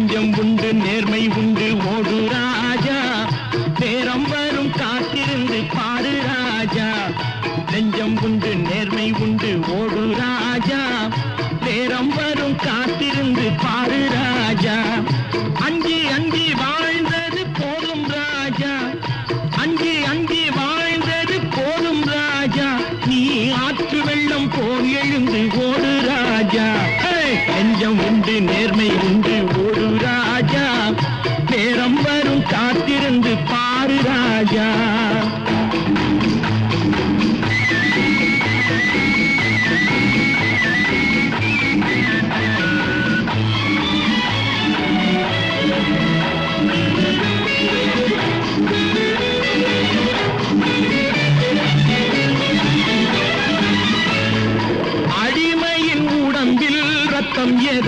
நெஞ்சம் உண்டு நேர்மை உண்டு ஓடு ராஜா நேரம் வரும் காத்திருந்து பாரு ராஜா நெஞ்சம் உண்டு நேர்மை உண்டு ஓடு ராஜா நேரம் வரும் காத்திருந்து பாரு ராஜா அஞ்சி அஞ்சி வாழ்ந்தது போதும் ராஜா அஞ்சி அஞ்சி வாழ்ந்தது போதும் ராஜா நீ ஆற்று வெள்ளம் போல் எழுந்து ஓடு ராஜா நெஞ்சம் உண்டு நேர்மை உண்டு ஓடு ராஜா நேரம் வரும் காத்திருந்து பாரு ராஜா